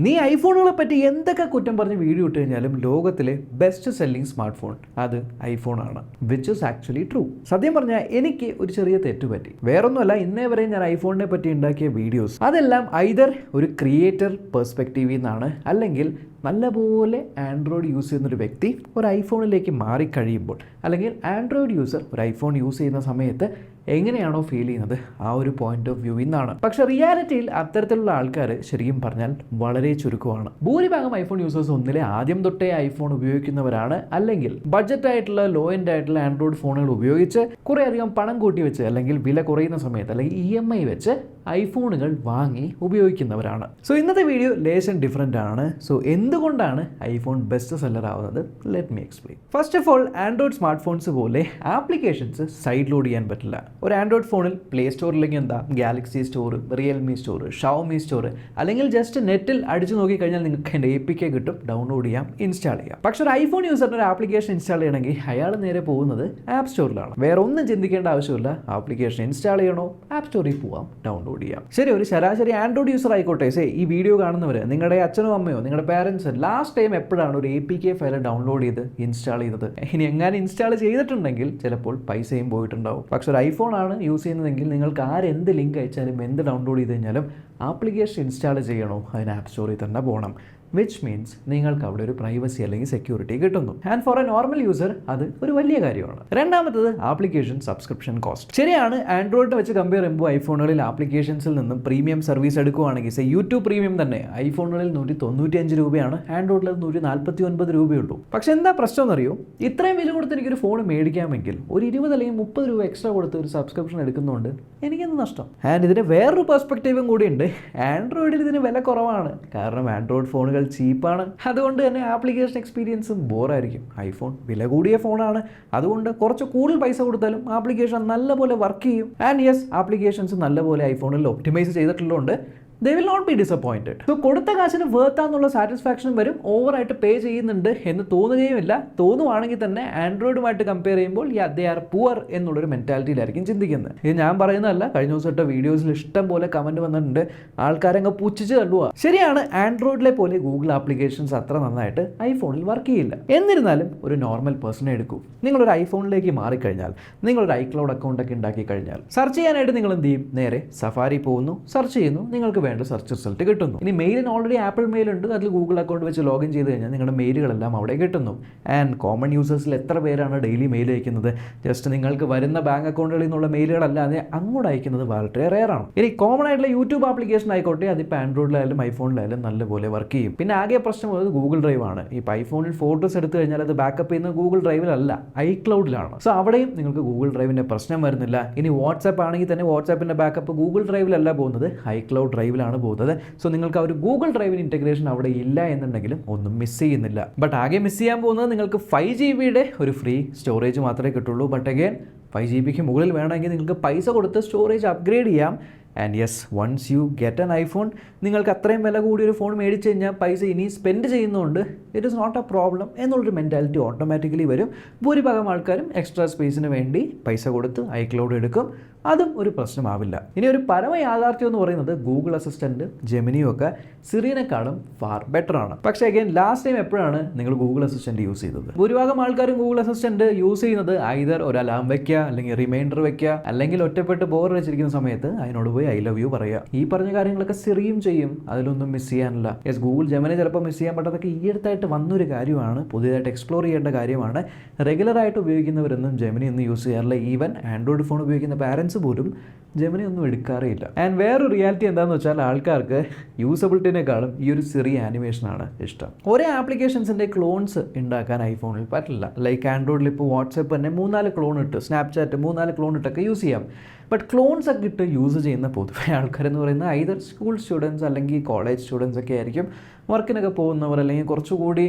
നീ ഐഫോണുകളെ പറ്റി എന്തൊക്കെ കുറ്റം പറഞ്ഞ് വീഡിയോ ഇട്ട് കഴിഞ്ഞാലും ലോകത്തിലെ ബെസ്റ്റ് സെല്ലിംഗ് സ്മാർട്ട് ഫോൺ അത് ഐഫോൺ ആണ്, വിച്ച് ഇസ് ആക്ച്വലി ട്രൂ. സത്യം പറഞ്ഞാൽ എനിക്ക് ഒരു ചെറിയ തെറ്റ് പറ്റി. വേറൊന്നുമല്ല, ഇന്നേ വരെ ഞാൻ ഐഫോണിനെ പറ്റി ഉണ്ടാക്കിയ വീഡിയോസ് അതെല്ലാം ഐദർ ഒരു ക്രിയേറ്റർ പെർസ്പെക്റ്റീവിൽ നിന്നാണ്, അല്ലെങ്കിൽ നല്ലപോലെ ആൻഡ്രോയിഡ് യൂസ് ചെയ്യുന്നൊരു വ്യക്തി ഒരു ഐഫോണിലേക്ക് മാറിക്കഴിയുമ്പോൾ, അല്ലെങ്കിൽ ആൻഡ്രോയിഡ് യൂസർ ഒരു ഐഫോൺ യൂസ് ചെയ്യുന്ന സമയത്ത് എങ്ങനെയാണോ ഫീൽ ചെയ്യുന്നത് ആ ഒരു പോയിന്റ് ഓഫ് വ്യൂവിൽ നിന്നാണ്. പക്ഷെ റിയാലിറ്റിയിൽ അത്തരത്തിലുള്ള ആൾക്കാർ ശരിക്കും പറഞ്ഞാൽ വളരെ ചുരുക്കമാണ്. ഭൂരിഭാഗം ഐഫോൺ യൂസേഴ്സ് ഒന്നിലെ ആദ്യം തൊട്ടേ ഐഫോൺ ഉപയോഗിക്കുന്നവരാണ്, അല്ലെങ്കിൽ ബഡ്ജറ്റ് ആയിട്ടുള്ള ലോ എൻഡ് ആയിട്ടുള്ള ആൻഡ്രോയിഡ് ഫോണുകൾ ഉപയോഗിച്ച് കുറേ അധികം പണം കൂട്ടി വെച്ച്, അല്ലെങ്കിൽ വില കുറയുന്ന സമയത്ത്, അല്ലെങ്കിൽ EMI വെച്ച് ഐഫോണുകൾ വാങ്ങി ഉപയോഗിക്കുന്നവരാണ്. സോ ഇന്നത്തെ വീഡിയോ ലേശം ഡിഫറെൻ്റ് ആണ്. സോ എന്തുകൊണ്ടാണ് ഐഫോൺ ബെസ്റ്റ് സെല്ലർ ആവുന്നത്? Let me explain. First of all, Android smart phones പോലെ ആപ്ലിക്കേഷൻസ് സൈഡ് ലോഡ് ചെയ്യാൻ പറ്റില്ല. ഒരു ആൻഡ്രോയിഡ് ഫോണിൽ പ്ലേ സ്റ്റോറിലേക്ക് എന്താ Galaxy store, Realme store, Xiaomi store, അല്ലെങ്കിൽ ജസ്റ്റ് നെറ്റിൽ അടിച്ചു നോക്കിക്കഴിഞ്ഞാൽ നിങ്ങൾക്ക് എൻ്റെ APK കിട്ടും, ഡൗൺലോഡ് ചെയ്യാം, ഇൻസ്റ്റാൾ ചെയ്യാം. പക്ഷെ ഒരു ഐഫോൺ യൂസറിന് ഒരു ആപ്ലിക്കേഷൻ ഇൻസ്റ്റാൾ ചെയ്യണമെങ്കിൽ അയാൾ നേരെ പോകുന്നത് ആപ്പ് സ്റ്റോറിലാണ്. വേറെ ഒന്നും ചിന്തിക്കേണ്ട ആവശ്യമില്ല. ആപ്ലിക്കേഷൻ ഇൻസ്റ്റാൾ ചെയ്യണോ, ആപ്പ് സ്റ്റോറിൽ പോവാം, ഡൗൺലോഡ് ചെയ്യാം. ശരി, ഒരു ശരാശരി ആൻഡ്രോയിഡ് യൂസർ ആയിക്കോട്ടെ, ഈ വീഡിയോ കാണുന്നവർ, നിങ്ങളുടെ അച്ഛനോ അമ്മയോ നിങ്ങളുടെ പാരൻസ് ലാസ്റ്റ് ടൈം എപ്പോഴാണ് ഒരു APK ഫയൽ ഡൗൺലോഡ് ചെയ്ത് ഇൻസ്റ്റാൾ ചെയ്തത്? ഇനി എങ്ങനെ ഇൻസ്റ്റാൾ ചെയ്തിട്ടുണ്ടെങ്കിൽ ചിലപ്പോൾ പൈസയും പോയിട്ടുണ്ടാവും. പക്ഷെ ഒരു ഐഫോൺ ആണ് യൂസ് ചെയ്യുന്നതെങ്കിൽ നിങ്ങൾക്ക് ആരെന്ത് ലിങ്ക് അയച്ചാലും എന്ത് ഡൗൺലോഡ് ചെയ്ത് കഴിഞ്ഞാലും ആപ്ലിക്കേഷൻ ഇൻസ്റ്റാൾ ചെയ്യണോ അതിന് ആപ്പ് സ്റ്റോറിൽ തന്നെ പോകണം. വിച്ച് മീൻസ് നിങ്ങൾക്ക് അവിടെ ഒരു പ്രൈവസി അല്ലെങ്കിൽ സെക്യൂരിറ്റി കിട്ടുന്നു. And for a normal user അത് ഒരു വലിയ കാര്യമാണ്. രണ്ടാമത്തത് ആപ്ലിക്കേഷൻ സബ്സ്ക്രിപ്ഷൻ കോസ്റ്റ്. ശരിയാണ്, ആൻഡ്രോയിഡ് വെച്ച് കമ്പയർ ചെയ്യുമ്പോൾ ഐഫോണുകളിൽ ആപ്ലിക്കേഷൻസിൽ നിന്നും പ്രീമിയം സർവീസ് എടുക്കുകയാണെങ്കിൽ യൂട്യൂബ് പ്രീമിയം തന്നെ ഐഫോണുകളിൽ 195 രൂപയാണ്, ആൻഡ്രോയിഡിൽ 149 രൂപയുള്ളൂ. പക്ഷെ എന്താ പ്രശ്നം എന്നറിയോ? ഇത്രയും വില കൊടുത്ത് എനിക്കൊരു ഫോൺ മേടിക്കാമെങ്കിൽ ഒരു 20 അല്ലെങ്കിൽ 30 രൂപ എക്സ്ട്രാ കൊടുത്ത് ഒരു സബ്സ്ക്രിപ്ഷൻ എടുക്കുന്നതുകൊണ്ട് എനിക്കെന്ത് നഷ്ടം? ആൻഡ് ഇതിന് വേറൊരു പെർസ്പെക്റ്റീവും കൂടിയുണ്ട്. ആൻഡ്രോയിഡിൽ ഇതിന് വില കുറവാണ്, കാരണം ആൻഡ്രോയിഡ് ഫോണുകൾ ചീപ്പാണ്. അതുകൊണ്ട് തന്നെ ആപ്ലിക്കേഷൻ എക്സ്പീരിയൻസും ബോറായിരിക്കും. ഐഫോൺ വില കൂടിയ ഫോണാണ്, അതുകൊണ്ട് കുറച്ച് കൂടുതൽ പൈസ കൊടുത്താലും ആപ്ലിക്കേഷൻ നല്ലപോലെ വർക്ക് ചെയ്യും. ആൻഡ് യെസ്, ആപ്ലിക്കേഷൻസ് നല്ലപോലെ ഐഫോണിൽ ഒപ്റ്റിമൈസ് ചെയ്തിട്ടുള്ളതുകൊണ്ട് they will not be disappointed. So കൊടുത്ത കാശിന് വേർത്താന്നുള്ള സാറ്റിസ്ഫാക്ഷനും വരും. ഓവറായിട്ട് പേ ചെയ്യുന്നുണ്ട് എന്ന് തോന്നുകയുമില്ല. തോന്നുവാണെങ്കിൽ തന്നെ ആൻഡ്രോയിഡുമായിട്ട് കമ്പയർ ചെയ്യുമ്പോൾ ദേ ആർ പുവർ എന്നുള്ളൊരു മെൻറ്റാലിറ്റിയിലായിരിക്കും ചിന്തിക്കുന്നത്. ഇത് ഞാൻ പറയുന്നതല്ല, കഴിഞ്ഞ ദിവസം ഇട്ട വീഡിയോസിൽ ഇഷ്ടം പോലെ കമൻറ്റ് വന്നിട്ടുണ്ട്, ആൾക്കാരങ്ങ് പുച്ഛിച്ച് തള്ളുക. ശരിയാണ്, ആൻഡ്രോയിഡിലെ പോലെ ഗൂഗിൾ ആപ്ലിക്കേഷൻസ് അത്ര നന്നായിട്ട് ഐഫോണിൽ വർക്ക് ചെയ്യില്ല. എന്നിരുന്നാലും ഒരു നോർമൽ പേഴ്സണെ എടുക്കൂ. നിങ്ങളൊരു ഐഫോണിലേക്ക് മാറിക്കഴിഞ്ഞാൽ, നിങ്ങളൊരു iCloud അക്കൗണ്ടൊക്കെ ഉണ്ടാക്കി കഴിഞ്ഞാൽ, സെർച്ച് ചെയ്യാനായിട്ട് നിങ്ങൾ എന്ത് ചെയ്യും? നേരെ സഫാരി പോകുന്നു, സെർച്ച് ചെയ്യുന്നു, നിങ്ങൾക്ക് വേണ്ട സെർച്ച് റിസൾട്ട് കിട്ടുന്നു. ഇനി മെയിലിന് ഓൾറെഡി ആപ്പിൾ മെയിൽ ഉണ്ട്, അതിൽ ഗൂഗിൾ അക്കൗണ്ട് വെച്ച് ലോഗിൻ ചെയ്ത് കഴിഞ്ഞാൽ നിങ്ങളുടെ മെയിലുകളെല്ലാം അവിടെ കിട്ടുന്നു. ആൻഡ് കോമൺ യൂസേഴ്സിൽ എത്ര പേരാണ് ഡെയിലി മെയിൽ അയക്കുന്നത്? ജസ്റ്റ് നിങ്ങൾക്ക് വരുന്ന ബാങ്ക് അക്കൗണ്ടുകളിൽ നിന്നുള്ള മെയിലുകളല്ലാതെ അങ്ങോട്ട് അയക്കുന്നത് വളരെ റെയറാണ്. ഇനി കോമൺ ആയിട്ടുള്ള യൂട്യൂബ് ആപ്ലിക്കേഷൻ ആയിക്കോട്ടെ, അതിപ്പോൾ ആൻഡ്രോയിഡിലായാലും ഐഫോണിലായാലും നല്ലപോലെ വർക്ക് ചെയ്യും. പിന്നെ ആകെ പ്രശ്നം ഉള്ളത് ഗൂഗിൾ ഡ്രൈവ് ആണ്. ഇപ്പോൾ ഐഫോണിൽ ഫോട്ടോസ് എടുത്തു കഴിഞ്ഞാൽ അത് ബാക്കപ്പ് ചെയ്യുന്നത് ഗൂഗിൾ ഡ്രൈവിലല്ല, iCloudലാണ്. സോ അവിടെയും നിങ്ങൾക്ക് ഗൂഗിൾ ഡ്രൈവിൻ്റെ പ്രശ്നം വരുന്നില്ല. ഇനി വാട്സാപ്പ് ആണെങ്കിൽ തന്നെ വാട്സാപ്പിൻ്റെ ബാക്കപ്പ് ഗൂഗിൾ ഡ്രൈവിലല്ല പോകുന്നത്, iCloud ഡ്രൈവിലാണ് പോകുന്നത്. സോ നിങ്ങൾക്ക് ആ ഒരു ഗൂഗിൾ ഡ്രൈവിന് ഇൻറ്റഗ്രേഷൻ അവിടെ ഇല്ല എന്നുണ്ടെങ്കിലും ഒന്നും മിസ് ചെയ്യുന്നില്ല. ബട്ട് ആകെ മിസ് ചെയ്യാൻ പോകുന്നത് നിങ്ങൾക്ക് 5 GB ഒരു ഫ്രീ സ്റ്റോറേജ് മാത്രമേ കിട്ടുള്ളൂ. ബട്ട് അഗൈൻ 5 GB മുകളിൽ വേണമെങ്കിൽ നിങ്ങൾക്ക് പൈസ കൊടുത്ത് സ്റ്റോറേജ് അപ്ഗ്രേഡ് ചെയ്യാം. And yes, once you get an iPhone, നിങ്ങൾക്ക് അത്രയും വില കൂടിയൊരു ഫോൺ മേടിച്ച് കഴിഞ്ഞാൽ പൈസ ഇനി സ്പെൻഡ് ചെയ്യുന്നതുകൊണ്ട് it is not a problem എന്നുള്ളൊരു മെൻറ്റാലിറ്റി ഓട്ടോമാറ്റിക്കലി വരും. ഭൂരിഭാഗം ആൾക്കാരും എക്സ്ട്രാ സ്പേസിന് വേണ്ടി പൈസ കൊടുത്ത് iCloud എടുക്കും, അതും ഒരു പ്രശ്നമാവില്ല. ഇനി ഒരു പരമ യാഥാർത്ഥ്യം എന്ന് പറയുന്നത് ഗൂഗിൾ അസിസ്റ്റൻറ്റ്, ജെമിനിയും ഒക്കെ സിറിനെക്കാളും ഫാർ ബെറ്റർ ആണ്. പക്ഷേ അഗൈൻ, ലാസ്റ്റ് ടൈം എപ്പോഴാണ് നിങ്ങൾ ഗൂഗിൾ അസിസ്റ്റൻറ്റ് യൂസ് ചെയ്തത്? ഭൂരിഭാഗം ആൾക്കാരും ഗൂഗിൾ അസിസ്റ്റൻറ്റ് യൂസ് ചെയ്യുന്നത് ഐദർ ഒരു അലാം വയ്ക്കുക, അല്ലെങ്കിൽ റിമൈൻഡർ വയ്ക്കുക, അല്ലെങ്കിൽ ഒറ്റപ്പെട്ട് ബോർ വെച്ചിരിക്കുന്ന സമയത്ത് അതിനോട് പോയി I love you പറയുക. ഈ പറഞ്ഞ കാര്യങ്ങളൊക്കെ സിറിയും ചെയ്യും, അതിലൊന്നും മിസ് ചെയ്യാനില്ല. യെസ്, ഗൂഗിൾ ജെമിനി ചിലപ്പോൾ മിസ് ചെയ്യാൻ പറ്റാതൊക്കെ ഈ അടുത്തായിട്ട് വന്നൊരു കാര്യമാണ്, പുതിയതായിട്ട് എക്സ്പ്ലോർ ചെയ്യേണ്ട കാര്യമാണ്. റെഗുലറായിട്ട് ഉപയോഗിക്കുന്നവരൊന്നും ജെമിനി ഒന്നും യൂസ് ചെയ്യാറില്ല. ഈവൻ ആൻഡ്രോയിഡ് ഫോൺ ഉപയോഗിക്കുന്ന പാരൻസ് പോലും ജെമിനി ഒന്നും എടുക്കാറില്ല. ആൻഡ് വേറൊരു റിയാലിറ്റി എന്താണെന്ന് വെച്ചാൽ, ആൾക്കാർക്ക് യൂസബിലിറ്റിനേക്കാളും ഈ ഒരു സിറി ആനിമേഷനാണ് ഇഷ്ടം. ഒരേ ആപ്ലിക്കേഷൻസിൻ്റെ ക്ലോൺസ് ഉണ്ടാക്കാൻ ഐഫോണിൽ പറ്റില്ല. ലൈക്ക് ആൻഡ്രോയിഡിൽ ഇപ്പോൾ വാട്സാപ്പ് തന്നെ 3-4 ക്ലോൺ ഇട്ട്, സ്നാപ്ചാറ്റ് 3-4 ക്ലോൺ ഇട്ടൊക്കെ യൂസ് ചെയ്യാം. ബട്ട് ക്ലോൺസ് ഒക്കെ ഇട്ട് യൂസ് ചെയ്യുന്ന പൊതുവെ ആൾക്കാരെന്ന് പറയുന്നത് ഐദർ സ്കൂൾ സ്റ്റുഡൻസ് അല്ലെങ്കിൽ കോളേജ് സ്റ്റുഡൻസ് ഒക്കെ ആയിരിക്കും. വർക്കിനൊക്കെ പോകുന്നവർ, അല്ലെങ്കിൽ കുറച്ചുകൂടി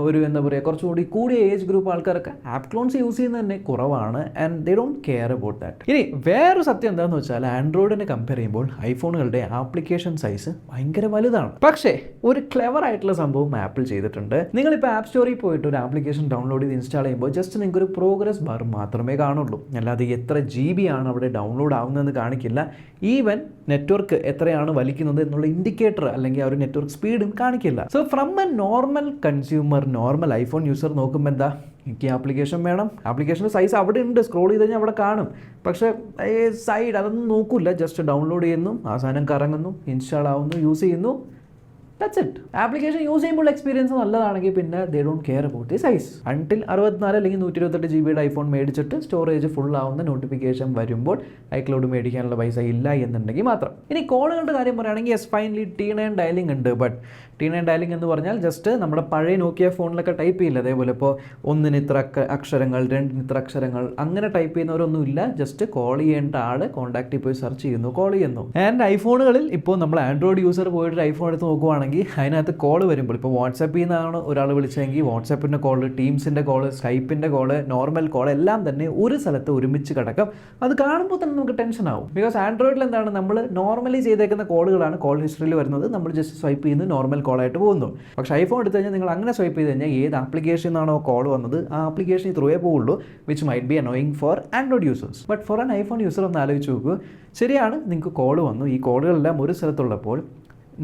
ഒരു എന്താ പറയുക, കുറച്ചുകൂടി കൂടിയ ഏജ് ഗ്രൂപ്പ് ആൾക്കാരൊക്കെ ആപ്പ് ക്ലോൺസ് യൂസ് ചെയ്യുന്നത് തന്നെ കുറവാണ്. And they don't care about that. ഇനി വേറൊരു സത്യം എന്താണെന്ന് വെച്ചാൽ, ആൻഡ്രോയിഡിനെ കമ്പയർ ചെയ്യുമ്പോൾ ഐഫോണുകളുടെ ആപ്ലിക്കേഷൻ സൈസ് ഭയങ്കര വലുതാണ്. പക്ഷേ ഒരു ക്ലെവർ ആയിട്ടുള്ള സംഭവം ആപ്പിൾ ചെയ്തിട്ടുണ്ട്. നിങ്ങളിപ്പോൾ ആപ്പ് സ്റ്റോറിൽ പോയിട്ട് ഒരു ആപ്ലിക്കേഷൻ ഡൗൺലോഡ് ചെയ്ത് ഇൻസ്റ്റാൾ ചെയ്യുമ്പോൾ ജസ്റ്റ് നിങ്ങൾക്ക് ഒരു പ്രോഗ്രസ് ബാർ മാത്രമേ കാണുള്ളൂ. അല്ലാതെ എത്ര GB ആണ് അവിടെ ഡൗൺലോഡ് ആവുന്നതെന്ന് കാണിക്കില്ല. ഈവൻ നെറ്റ്വർക്ക് എത്രയാണ് വലിക്കുന്നത് എന്നുള്ള ഇൻഡിക്കേറ്റർ അല്ലെങ്കിൽ ആ ഒരു നെറ്റ്വർക്ക് സ്പീഡും കാണിക്കില്ല. So from A normal consumer, normal iPhone user നോക്കുമ്പോൾ എന്താ, എനിക്ക് ആപ്ലിക്കേഷൻ വേണം, ആപ്ലിക്കേഷൻ്റെ സൈസ് അവിടെ ഉണ്ട്, സ്ക്രോൾ ചെയ്ത് കഴിഞ്ഞാൽ അവിടെ കാണും, പക്ഷേ സൈഡ് അതൊന്നും നോക്കില്ല, ജസ്റ്റ് ഡൗൺലോഡ് ചെയ്യുന്നു, ആ സാധനം കറങ്ങുന്നു, ഇൻസ്റ്റാൾ ആവുന്നു, യൂസ് ചെയ്യുന്നു, ദാറ്റ്സ് ഇറ്റ്. ആപ്ലിക്കേഷൻ യൂസ് ചെയ്യുമ്പോൾ എക്സ്പീരിയൻസ് നല്ലതാണെങ്കിൽ പിന്നെ they don't care about the size until 64 അല്ലെങ്കിൽ 128 GB ഐഫോൺ മേടിച്ചിട്ട് സ്റ്റോറേജ് ഫുൾ ആവുന്ന നോട്ടിഫിക്കേഷൻ വരുമ്പോൾ ഐക്ലൗഡ് മേടിക്കാനുള്ള പൈസ ഇല്ല എന്നുണ്ടെങ്കിൽ മാത്രം. ഇനി കോളുകളുടെ കാര്യം പറയുകയാണെങ്കിൽ എസ് ഫൈനലി T9 ഡയലിംഗ് ഉണ്ട്. ബട്ട് T9 ഡയലിംഗ് എന്ന് പറഞ്ഞാൽ ജസ്റ്റ് നമ്മുടെ പഴയ നോക്കിയ ഫോണിലൊക്കെ ടൈപ്പ് ചെയ്യില്ല, അതേപോലെ ഇപ്പോൾ 1 ഇത്ര അക്ഷരങ്ങൾ 2 ഇത്ര അക്ഷരങ്ങൾ അങ്ങനെ ടൈപ്പ് ചെയ്യുന്നവരൊന്നുമില്ല. ജസ്റ്റ് കോൾ ചെയ്യേണ്ട ആൾ കോൺടാക്റ്റിൽ പോയി സെർച്ച് ചെയ്യുന്നു, കോൾ ചെയ്യുന്നു. ആൻഡ് ഐഫോണുകളിൽ ഇപ്പോൾ നമ്മൾ ആൻഡ്രോയിഡ് യൂസർ പോയിട്ട് ഐഫോൺ എടുത്ത് നോക്കുവാണെങ്കിൽ അതിനകത്ത് കോൾ വരുമ്പോൾ ഇപ്പോൾ വാട്സാപ്പിൽ നിന്നാണ് ഒരാൾ വിളിച്ചതെങ്കിൽ വാട്സാപ്പിൻ്റെ കോള്, ടീംസിൻ്റെ കോള്, സ്കൈപ്പിൻ്റെ കോള്, നോർമൽ കോൾ എല്ലാം തന്നെ ഒരു സ്ഥലത്ത് ഒരുമിച്ച് കിടക്കും. അത് കാണുമ്പോൾ തന്നെ നമുക്ക് ടെൻഷൻ ആവും. ബിക്കോസ് ആൻഡ്രോയിഡിൽ എന്താണ്, നമ്മൾ നോർമലി ചെയ്തേക്കുന്ന കോളുകളാണ് കോൾ ഹിസ്റ്ററിയിൽ വരുന്നത്, നമ്മൾ ജസ്റ്റ് സ്വൈപ്പ് ചെയ്യുന്നു, നോർമൽ കോളായിട്ട് പോകുന്നു. പക്ഷേ ഐഫോൺ എടുത്തു കഴിഞ്ഞാൽ നിങ്ങൾ അങ്ങനെ സ്വൈപ്പ് ചെയ്ത് കഴിഞ്ഞാൽ ഏത് ആപ്ലിക്കേഷനിൽ നിന്നാണോ കോൾ വന്നത് ആ ആപ്ലിക്കേഷൻ ത്രൂവേ പോവുള്ളൂ, which might be annoying four Android users. But for an iPhone user ഒന്ന് ആലോചിച്ച് നോക്കൂ, ശരിയാണ് നിങ്ങൾക്ക് കോൾ വന്നു, ഈ കോളുകളെല്ലാം ഒരു സ്ഥലത്തുള്ളപ്പോൾ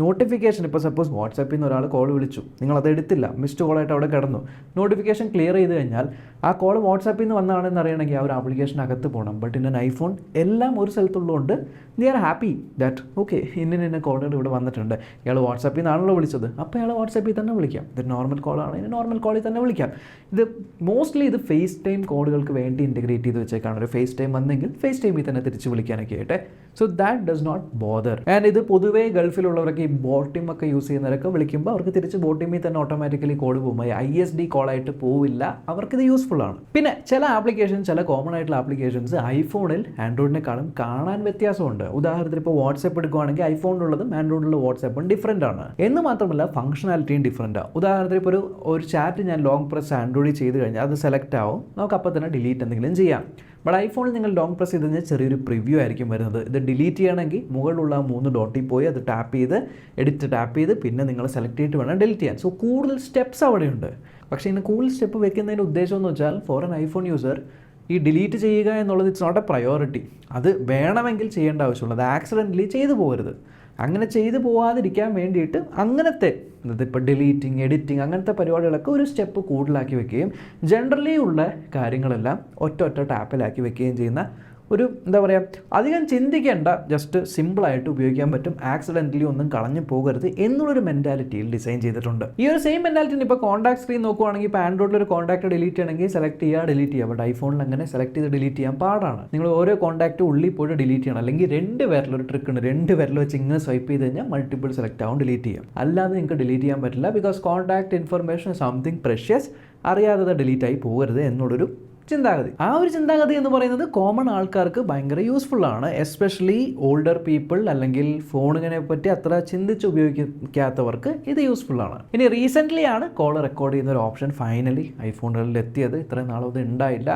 നോട്ടിഫിക്കേഷൻ, ഇപ്പോൾ സപ്പോസ് വാട്സാപ്പിൽ നിന്ന് ഒരാൾ കോൾ വിളിച്ചു, നിങ്ങളത് എടുത്തില്ല, മിസ്ഡ് കോളായിട്ട് അവിടെ കിടന്നു, നോട്ടിഫിക്കേഷൻ ക്ലിയർ ചെയ്ത് കഴിഞ്ഞാൽ ആ കോൾ വാട്സാപ്പിൽ നിന്ന് വന്നതാണെന്ന് അറിയണമെങ്കിൽ ആ ഒരു ആപ്ലിക്കേഷനകത്ത് പോകണം. ബട്ട് ഇൻ ഐഫോൺ എല്ലാം ഒരു സ്ഥലത്തുള്ളതുകൊണ്ട് they are happy that okay ഇന്ന കോളുകൾ ഇവിടെ വന്നിട്ടുണ്ട്, ഇയാൾ വാട്സാപ്പിൽ നിന്നാണല്ലോ വിളിച്ചത്, അപ്പോൾ ഇയാൾ വാട്സാപ്പിൽ തന്നെ വിളിക്കാം. ഇത് നോർമൽ കോളാണ്, ഇനി നോർമൽ കോളിൽ തന്നെ വിളിക്കാം. ഇത് മോസ്റ്റ്ലി ഇത് ഫേസ് ടൈം കോളുകൾക്ക് വേണ്ടി ഇൻറ്റഗ്രേറ്റ് ചെയ്ത് വെച്ചേക്കാണ്. ഒരു ഫേസ് ടൈം വന്നെങ്കിൽ ഫേസ് ടൈമിൽ തന്നെ തിരിച്ച് വിളിക്കാനൊക്കെ ആയിട്ട്. So that does not bother. And ഇത് പൊതുവേ ഗൾഫിലുള്ളവരൊക്കെ ഈ ബോട്ടിം ഒക്കെ യൂസ് ചെയ്യുന്നവരൊക്കെ വിളിക്കുമ്പോൾ അവർക്ക് തിരിച്ച് ബോട്ടിമിൽ തന്നെ ഓട്ടോമാറ്റിക്കലി കോൾ പോകും, ISD കോളായിട്ട് പോവില്ല, അവർക്കിത് യൂസ്ഫുൾ ആണ്. പിന്നെ ചില ആപ്ലിക്കേഷൻ, ചില കോമൺ ആയിട്ടുള്ള ആപ്ലിക്കേഷൻസ് ഐഫോണിൽ ആൻഡ്രോയിഡിനെക്കാളും കാണാൻ വ്യത്യാസമുണ്ട്. ഉദാഹരണത്തിന് ഇപ്പോൾ വാട്സാപ്പ് എടുക്കുകയാണെങ്കിൽ ഐഫോണിലുള്ളതും ആൻഡ്രോയിഡിലുള്ള വാട്സാപ്പും ഡിഫറൻ്റ് ആണ്. എന്ന് മാത്രമല്ല ഫംഗ്ഷനാലിറ്റിയും ഡിഫറൻ്റ് ആണ്. ഉദാഹരണത്തിന് ഇപ്പോൾ ഒരു ചാറ്റ് ഞാൻ ലോങ് പ്രസ് ആൻഡ്രോയിഡിൽ ചെയ്ത് കഴിഞ്ഞാൽ അത് സെലക്ട് ആവും, നമുക്ക് അപ്പോൾ തന്നെ ഡിലീറ്റ് എന്തെങ്കിലും ചെയ്യാം. ബട്ട് ഐഫോണിൽ നിങ്ങൾ ലോങ് പ്രസ് ചെയ്ത് കഴിഞ്ഞാൽ ചെറിയൊരു പ്രിവ്യൂ ആയിരിക്കും വരുന്നത്. ഇത് ഡിലീറ്റ് ചെയ്യണമെങ്കിൽ മുകളിലുള്ള 3 ഡോട്ടിൽ പോയി അത് ടാപ്പ് ചെയ്ത് എഡിറ്റ് ടാപ്പ് ചെയ്ത് പിന്നെ നിങ്ങൾ സെലക്ട് ചെയ്തിട്ട് വേണം ഡിലീറ്റ് ചെയ്യാൻ. സോ കൂടുതൽ സ്റ്റെപ്സ് അവിടെയുണ്ട്. പക്ഷേ ഇതിന് കൂടുതൽ സ്റ്റെപ്പ് വെക്കുന്നതിൻ്റെ ഉദ്ദേശം എന്ന് വെച്ചാൽ ഫോർ ആൻ ഐഫോൺ യൂസർ ഈ ഡിലീറ്റ് ചെയ്യുക എന്നുള്ളത് ഇറ്റ്സ് നോട്ട് എ പ്രയോറിറ്റി. അത് വേണമെങ്കിൽ ചെയ്യേണ്ട ആവശ്യമുള്ളൂ, അത് ആക്സിഡൻ്റലി ചെയ്തു പോകരുത്. അങ്ങനെ ചെയ്തു പോകാതിരിക്കാൻ വേണ്ടിയിട്ട് അങ്ങനത്തെ ഇതിപ്പോൾ ഡിലീറ്റിങ്, എഡിറ്റിംഗ് അങ്ങനത്തെ പരിപാടികളൊക്കെ ഒരു സ്റ്റെപ്പ് കൂടുതലാക്കി വെക്കുകയും ജനറലി ഉള്ള കാര്യങ്ങളെല്ലാം ഒറ്റ ടാപ്പിലാക്കി വെക്കുകയും ചെയ്യുന്ന ഒരു എന്താ പറയുക, അധികം ചിന്തിക്കേണ്ട, ജസ്റ്റ് സിമ്പിളായിട്ട് ഉപയോഗിക്കാൻ പറ്റും, ആക്സിഡൻ്റലി ഒന്നും കളഞ്ഞു പോകരുത് എന്നുള്ളൊരു മെൻറ്റാലിറ്റിയിൽ ഡിസൈൻ ചെയ്തിട്ടുണ്ട്. ഈ ഒരു സെയിം മെൻറ്റാലിറ്റി ഇപ്പോൾ കോൺടാക്ട് സ്ക്രീൻ നോക്കുവാണെങ്കിൽ ഇപ്പോൾ ആൻഡ്രോയിഡിൽ ഒരു കോൺടാക്ട് ഡിലീറ്റ് ചെയ്യണമെങ്കിൽ സെലക്ട് ചെയ്യുക, ഡിലീറ്റ് ചെയ്യുക. ബട്ട് ഐഫോണിൽ അങ്ങനെ സെലക്ട് ചെയ്ത് ഡിലീറ്റ് ചെയ്യാൻ പാടാണ്. നിങ്ങൾ ഓരോ കോൺടാക്റ്റ് ഉള്ളിൽ പോയിട്ട് ഡിലീറ്റ് ചെയ്യണം. അല്ലെങ്കിൽ 2 വിരലൊരു ട്രിക്ക് ഉണ്ട്, 2 വിരൽ വെച്ച് ഇങ്ങനെ സ്വൈപ്പ് ചെയ്ത് കഴിഞ്ഞാൽ മൾട്ടിപ്പിൾ സെലക്ട് ആവും, ഡിലീറ്റ് ചെയ്യാം. അല്ലാതെ നിങ്ങൾക്ക് ഡിലീറ്റ് ചെയ്യാൻ പറ്റില്ല. Because contact information something precious, അറിയാതെ ഡിലീറ്റ് ആയി പോകരുത് എന്നുള്ളൊരു ചിന്താഗതി. ആ ഒരു ചിന്താഗതി എന്ന് പറയുന്നത് കോമൺ ആൾക്കാർക്ക് ഭയങ്കര യൂസ്ഫുൾ ആണ്, എസ്പെഷ്യലി ഓൾഡർ പീപ്പിൾ അല്ലെങ്കിൽ ഫോണിനെ പറ്റി അത്ര ചിന്തിച്ച് ഉപയോഗിക്കാത്തവർക്ക് ഇത് യൂസ്ഫുൾ ആണ്. ഇനി റീസെൻ്റ്ലി ആണ് കോൾ റെക്കോർഡ് ചെയ്യുന്ന ഒരു ഓപ്ഷൻ ഫൈനലി ഐഫോണുകളിൽ എത്തിയത്. ഇത്രയും നാളും അത് ഉണ്ടായില്ല.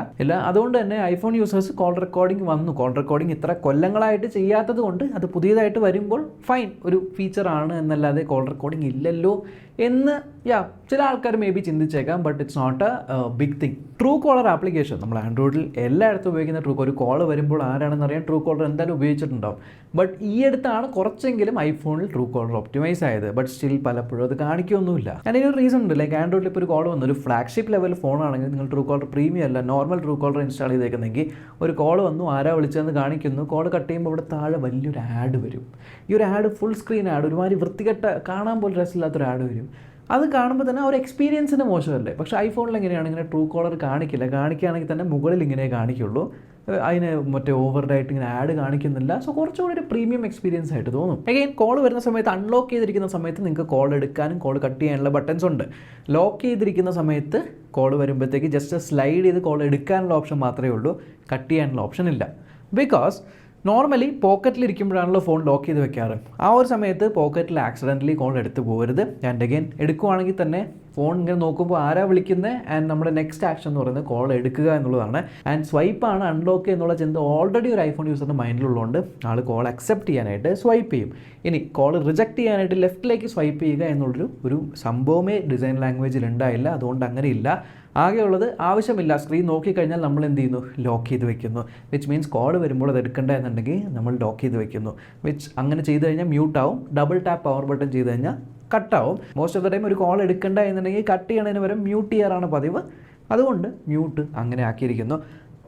അതുകൊണ്ട് തന്നെ ഐഫോൺ യൂസേഴ്സ് കോൾ റെക്കോർഡിംഗ് വന്നു. കോൾ റെക്കോർഡിംഗ് ഇത്ര കൊല്ലങ്ങളായിട്ട് ചെയ്യാത്തത് കൊണ്ട് അത് പുതിയതായിട്ട് വരുമ്പോൾ ഫൈൻ ഒരു ഫീച്ചറാണ് എന്നല്ലാതെ കോൾ റെക്കോർഡിംഗ് ഇല്ലല്ലോ എന്ന് ചില ആൾക്കാർ മേ ബി ചിന്തിച്ചേക്കാം. But it's not a big thing. Truecaller application നമ്മൾ ആൻഡ്രോയിഡിൽ എല്ലായിടത്തും ഉപയോഗിക്കുന്ന ഒരു കോൾ വരുമ്പോൾ ആരാണെന്ന് അറിയാൻ ട്രൂ കോളർ എന്തായാലും ഉപയോഗിച്ചിട്ടുണ്ടാവും. ബട്ട് ഈ അടുത്താണ് കുറച്ചെങ്കിലും ഐഫോണിൽ ട്രൂ കോളർ ഒപ്റ്റിമൈസ് ആയത്. ബട്ട് സ്റ്റിൽ പലപ്പോഴും അത് കാണിക്കൊന്നുമില്ല. അതിനൊരു റീസൺ ഉണ്ട്. ലൈക്ക് ആൻഡ്രോയിഡിൽ ഇപ്പോൾ ഒരു കോൾ വന്നു, ഒരു ഫ്ലാഗ്ഷിപ്പ് ലെവൽ ഫോണാണെങ്കിൽ നിങ്ങൾ ട്രൂ കോളർ പ്രീമിയം അല്ല നോർമൽ ട്രൂ കോളർ ഇൻസ്റ്റാൾ ചെയ്തേക്കുന്നെങ്കിൽ ഒരു കോൾ വന്നു, ആരാ വിളിച്ചതെന്ന് കാണിക്കുന്നു, കോൾ കട്ട് ചെയ്യുമ്പോൾ ഇവിടെ താഴെ വലിയൊരു ആഡ് വരും. ഈ ഒരു ആഡ് ഫുൾ സ്ക്രീൻ ആഡ്, ഒരുമാതിരി വൃത്തികെട്ട കാണാൻ പോലും രസമില്ലാത്തൊരു ആഡ് വരും. അത് കാണുമ്പോൾ തന്നെ ആ ഒരു എക്സ്പീരിയൻസിന് മോശമല്ലേ. പക്ഷേ ഐഫോണിൽ എങ്ങനെയാണ്, ഇങ്ങനെ ട്രൂ കോളർ കാണിക്കില്ല. കാണിക്കുകയാണെങ്കിൽ തന്നെ മുകളിൽ ഇങ്ങനെ കാണിക്കുള്ളൂ, അതിന് മറ്റേ ഓവറായിട്ട് ഇങ്ങനെ ആഡ് കാണിക്കുന്നില്ല. സോ കുറച്ചുകൂടി ഒരു പ്രീമിയം എക്സ്പീരിയൻസ് ആയിട്ട് തോന്നും. അഗൈൻ കോൾ വരുന്ന സമയത്ത് അൺലോക്ക് ചെയ്തിരിക്കുന്ന സമയത്ത് നിങ്ങൾക്ക് കോൾ എടുക്കാനും കോൾ കട്ട് ചെയ്യാനുള്ള ബട്ടൺസ് ഉണ്ട്. ലോക്ക് ചെയ്തിരിക്കുന്ന സമയത്ത് കോൾ വരുമ്പോഴത്തേക്ക് ജസ്റ്റ് സ്ലൈഡ് ചെയ്ത് കോൾ എടുക്കാനുള്ള ഓപ്ഷൻ മാത്രമേ ഉള്ളൂ, കട്ട് ചെയ്യാനുള്ള ഓപ്ഷൻ ഇല്ല. ബിക്കോസ് നോർമലി പോക്കറ്റിലിരിക്കുമ്പോഴാണല്ലോ ഫോൺ ലോക്ക് ചെയ്ത് വെക്കാറ്. ആ ഒരു സമയത്ത് പോക്കറ്റിൽ ആക്സിഡൻ്റലി കോൾ എടുത്ത് പോകരുത്. ആൻഡ് അഗൈൻ എടുക്കുവാണെങ്കിൽ തന്നെ ഫോൺ ഇങ്ങനെ നോക്കുമ്പോൾ ആരാ വിളിക്കുന്നത് ആൻഡ് നമ്മുടെ നെക്സ്റ്റ് ആക്ഷൻ എന്ന് പറയുന്നത് കോൾ എടുക്കുക എന്നുള്ളതാണ്. ആൻഡ് സ്വൈപ്പാണ് അൺലോക്ക് എന്നുള്ള ചിന്ത ഓൾറെഡി ഒരു ഐഫോൺ യൂസറിൻ്റെ മൈൻഡിലുള്ളതുകൊണ്ട് ആൾ കോൾ അക്സെപ്റ്റ് ചെയ്യാനായിട്ട് സ്വൈപ്പ് ചെയ്യും. ഇനി കോൾ റിജക്റ്റ് ചെയ്യാനായിട്ട് ലെഫ്റ്റിലേക്ക് സ്വൈപ്പ് ചെയ്യുക എന്നുള്ളൊരു സംഭവമേ ഡിസൈൻ ലാംഗ്വേജിൽ ഉണ്ടായില്ല. അതുകൊണ്ട് അങ്ങനെയില്ല. ആകെയുള്ളത് ആവശ്യമില്ല സ്ക്രീൻ നോക്കിക്കഴിഞ്ഞാൽ നമ്മൾ എന്ത് ചെയ്യുന്നു, ലോക്ക് ചെയ്ത് വെക്കുന്നു. വിച്ച് മീൻസ് കോൾ വരുമ്പോൾ അത് എടുക്കേണ്ട എന്നുണ്ടെങ്കിൽ നമ്മൾ ലോക്ക് ചെയ്ത് വെക്കുന്നു. വിച്ച് അങ്ങനെ ചെയ്ത് കഴിഞ്ഞാൽ മ്യൂട്ട് ആവും. ഡബിൾ ടാപ്പ് പവർ ബട്ടൺ ചെയ്ത് കഴിഞ്ഞാൽ കട്ടാവും. മോസ്റ്റ് ഓഫ് ദ ടൈം ഒരു കോൾ എടുക്കേണ്ട എന്നുണ്ടെങ്കിൽ കട്ട് ചെയ്യണതിന് വരെ മ്യൂട്ട് ചെയ്യാറാണ് പതിവ്. അതുകൊണ്ട് മ്യൂട്ട് അങ്ങനെ ആക്കിയിരിക്കുന്നു.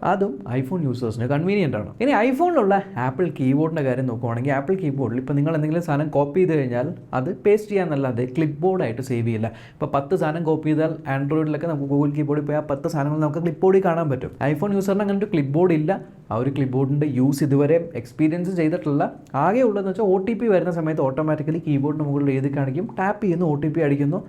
അതും ഐഫോൺ യൂസേഴ്സിന് കൺവീനിയൻ്റ് ആണ്. ഇനി ഐഫോണിലുള്ള ആപ്പിൾ കീബോർഡിൻ്റെ കാര്യം നോക്കുവാണെങ്കിൽ ആപ്പിൾ കീബോർഡിൽ ഇപ്പോൾ നിങ്ങൾ എന്തെങ്കിലും സാധനം കോപ്പി ചെയ്ത് കഴിഞ്ഞാൽ അത് പേസ്റ്റ് ചെയ്യാനല്ലാതെ ക്ലിപ്പ് ബോർഡായിട്ട് സേവ് ചെയ്യില്ല. ഇപ്പോൾ 10 സാധനം കോപ്പി ചെയ്താൽ ആൻഡ്രോയിഡിലൊക്കെ നമുക്ക് ഗൂഗിൾ കീബോർഡിൽ പോയി ആ 10 സാധനങ്ങൾ നമുക്ക് ക്ലിപ്പ് ബോർഡിൽ കാണാൻ പറ്റും. ഐഫോൺ യൂസറിന് അങ്ങനെ ഒരു ക്ലിപ്പ് ബോർഡ് ഇല്ല. ആ ഒരു ക്ലിപ്പ് ബോർഡിൻ്റെ യൂസ് ഇതുവരെ എക്സ്പീരിയൻസ് ചെയ്തിട്ടുള്ള. ആകെ ഉള്ളതെന്ന് വെച്ചാൽ OTP വരുന്ന സമയത്ത് ഓട്ടോമാറ്റിക്കലി കീബോർഡിന് മുകളിൽ എഴുതി കാണിക്കും, ടാപ്പ് ചെയ്യുന്നു, OTP അടിക്കുന്നു,